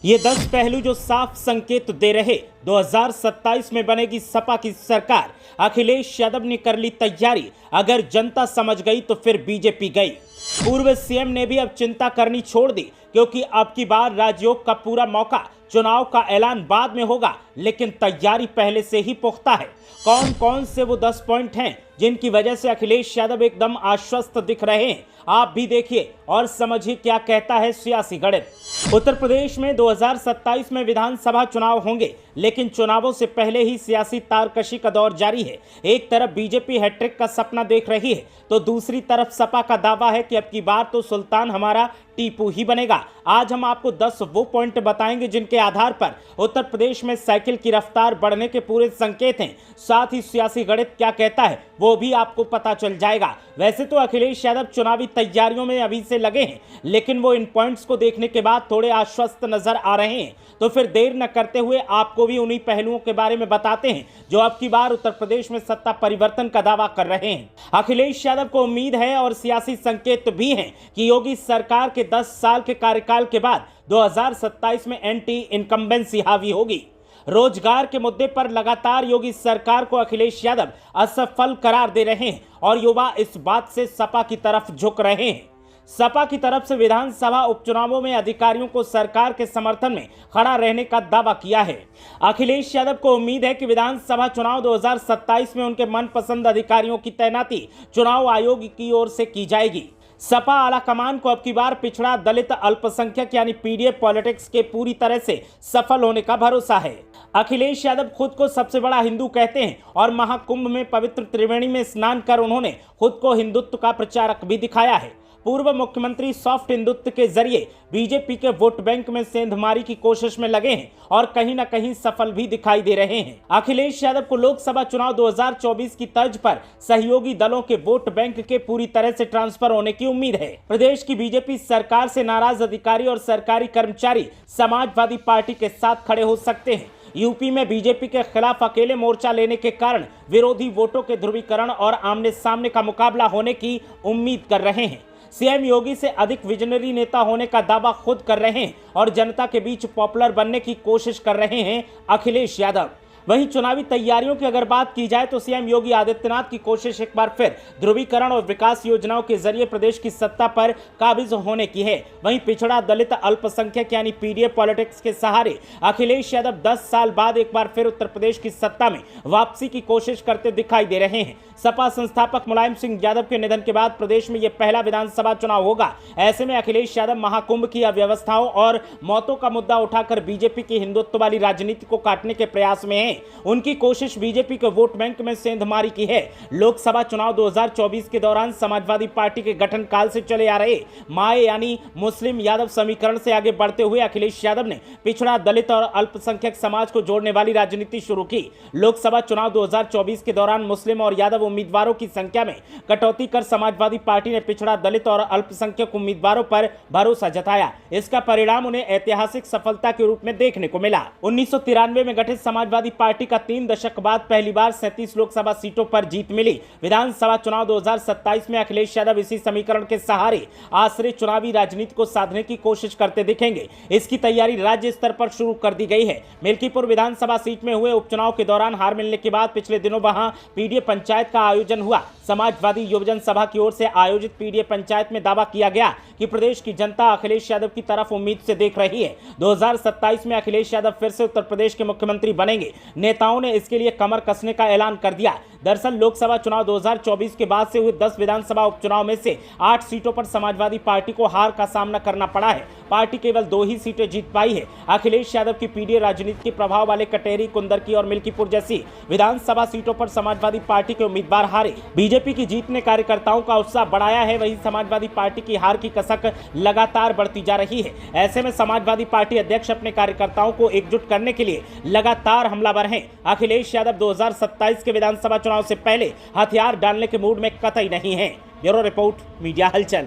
ये 10 पहलू जो साफ संकेत दे रहे 2027 में बनेगी सपा की सरकार। अखिलेश यादव ने कर ली तैयारी, अगर जनता समझ गई तो फिर बीजेपी गई। पूर्व सीएम ने भी अब चिंता करनी छोड़ दी, क्योंकि अब की बार राजयोग का पूरा मौका चुनाव का ऐलान बाद में होगा, लेकिन तैयारी पहले से ही पुख्ता है। कौन कौन से वो 10 पॉइंट हैं जिनकी वजह से अखिलेश यादव एकदम आश्वस्त दिख रहे हैं, आप भी देखिए और समझिए क्या कहता है सियासी गणित। उत्तर प्रदेश में 2027 में विधानसभा चुनाव होंगे, लेकिन चुनावों से पहले ही सियासी तारकशी का दौर जारी है। एक तरफ बीजेपी हैट्रिक का सपना देख रही है, तो दूसरी तरफ सपा का दावा है कि अब की बार तो सुल्तान हमारा टीपू ही बनेगा। आज हम आपको 10 वो पॉइंट बताएंगे जिनके आधार पर उत्तर प्रदेश में साइकिल की रफ्तार बढ़ने के पूरे संकेत हैं। साथ ही सियासी गणित क्या कहता है वो भी आपको पता चल जाएगा। वैसे तो अखिलेश यादव चुनावी तैयारियों में अभी से लगे हैं, लेकिन वो इन पॉइंट्स को देखने के बाद थोड़े आश्वस्त नजर आ रहे हैं। तो फिर देर न करते हुए आपको भी उन्हीं पहलुओं के बारे में बताते हैं जो अब की बार उत्तर प्रदेश में सत्ता परिवर्तन का दावा कर रहे हैं। अखिलेश यादव को उम्मीद है और सियासी संकेत भी हैं कि योगी सरकार के 10 साल के कार्यकाल के बाद 2027 में एंटी इनकम्बेंसी हावी होगी। रोजगार के मुद्दे पर लगातार योगी सरकार को अखिलेश यादव असफल करार दे रहे हैं और युवा इस बात से सपा की तरफ झुक रहे हैं। सपा की तरफ से विधानसभा उपचुनावों में अधिकारियों को सरकार के समर्थन में खड़ा रहने का दावा किया है। अखिलेश यादव को उम्मीद है कि विधानसभा चुनाव 2027 में उनके मनपसंद अधिकारियों की तैनाती चुनाव आयोग की ओर से की जाएगी। सपा आला कमान को अब की बार पिछड़ा, दलित, अल्पसंख्यक यानी पीडीएफ पॉलिटिक्स के पूरी तरह से सफल होने का भरोसा है। अखिलेश यादव खुद को सबसे बड़ा हिंदू कहते हैं और महाकुंभ में पवित्र त्रिवेणी में स्नान कर उन्होंने खुद को हिंदुत्व का प्रचारक भी दिखाया है। पूर्व मुख्यमंत्री सॉफ्ट हिंदुत्व के जरिए बीजेपी के वोट बैंक में सेंधमारी की कोशिश में लगे हैं और कहीं न कहीं सफल भी दिखाई दे रहे हैं। अखिलेश यादव को लोकसभा चुनाव 2024 की तर्ज पर सहयोगी दलों के वोट बैंक के पूरी तरह से ट्रांसफर होने की उम्मीद है। प्रदेश की बीजेपी सरकार से नाराज अधिकारी और सरकारी कर्मचारी समाजवादी पार्टी के साथ खड़े हो सकते हैं। यूपी में बीजेपी के खिलाफ अकेले मोर्चा लेने के कारण विरोधी वोटों के ध्रुवीकरण और आमने सामने का मुकाबला होने की उम्मीद कर रहे हैं। सीएम योगी से अधिक विजनरी नेता होने का दावा खुद कर रहे हैं और जनता के बीच पॉपुलर बनने की कोशिश कर रहे हैं अखिलेश यादव। वहीं चुनावी तैयारियों की अगर बात की जाए तो सीएम योगी आदित्यनाथ की कोशिश एक बार फिर ध्रुवीकरण और विकास योजनाओं के जरिए प्रदेश की सत्ता पर काबिज होने की है। वहीं पिछड़ा, दलित, अल्पसंख्यक यानी पीडीएफ पॉलिटिक्स के सहारे अखिलेश यादव 10 साल बाद एक बार फिर उत्तर प्रदेश की सत्ता में वापसी की कोशिश करते दिखाई दे रहे हैं। सपा संस्थापक मुलायम सिंह यादव के निधन के बाद प्रदेश में यह पहला विधानसभा चुनाव होगा। ऐसे में अखिलेश यादव महाकुंभ की अव्यवस्थाओं और मौतों का मुद्दा उठाकर बीजेपी की हिंदुत्व वाली राजनीति को काटने के प्रयास में है। उनकी कोशिश बीजेपी के वोट बैंक में सेंधमारी की है। लोकसभा चुनाव 2024 के दौरान समाजवादी पार्टी के गठन काल से चले आ रहे माए यानी मुस्लिम यादव समीकरण से आगे बढ़ते हुए अखिलेश यादव ने पिछड़ा, दलित और अल्पसंख्यक समाज को जोड़ने वाली राजनीति शुरू की। लोकसभा चुनाव 2024 के दौरान मुस्लिम और यादव उम्मीदवारों की संख्या में कटौती कर समाजवादी पार्टी ने पिछड़ा, दलित और अल्पसंख्यक उम्मीदवारों पर भरोसा जताया। इसका परिणाम उन्हें ऐतिहासिक सफलता के रूप में देखने को मिला। 1993 में गठित समाजवादी पार्टी का 3 दशक बाद पहली बार 37 लोकसभा सीटों पर जीत मिली। विधानसभा चुनाव 2027 में अखिलेश यादव इसी समीकरण के सहारे आश्रय चुनावी राजनीति को साधने की कोशिश करते दिखेंगे। इसकी तैयारी राज्य स्तर पर शुरू कर दी गई है। मिल्कीपुर विधानसभा सीट में हुए उपचुनाव के दौरान हार मिलने के बाद पिछले दिनों वहां पीडीएफ पंचायत का आयोजन हुआ। समाजवादी युवजन सभा की ओर से आयोजित पीडीएफ पंचायत में दावा किया गया कि प्रदेश की जनता अखिलेश यादव की तरफ उम्मीद से देख रही है। 2027 में अखिलेश यादव फिर से उत्तर प्रदेश के मुख्यमंत्री बनेंगे। नेताओं ने इसके लिए कमर कसने का ऐलान कर दिया। दरअसल लोकसभा चुनाव 2024 के बाद से हुए 10 विधानसभा उपचुनाव में से 8 सीटों पर समाजवादी पार्टी को हार का सामना करना पड़ा है। पार्टी केवल 2 ही सीटें जीत पाई है। अखिलेश यादव की पीडीए राजनीति के प्रभाव वाले कटेरी, कुंदरकी और मिल्कीपुर जैसी विधानसभा सीटों पर समाजवादी पार्टी के उम्मीदवार हारे। बीजेपी की जीत ने कार्यकर्ताओं का उत्साह बढ़ाया है, वहीं समाजवादी पार्टी की हार की कसक लगातार बढ़ती जा रही है। ऐसे में समाजवादी पार्टी अध्यक्ष अपने कार्यकर्ताओं को एकजुट करने के लिए लगातार हमलावर हैं। अखिलेश यादव 2027 के विधानसभा चुनाव से पहले हथियार डालने के मूड में कतई नहीं है। ब्यूरो रिपोर्ट, मीडिया हलचल।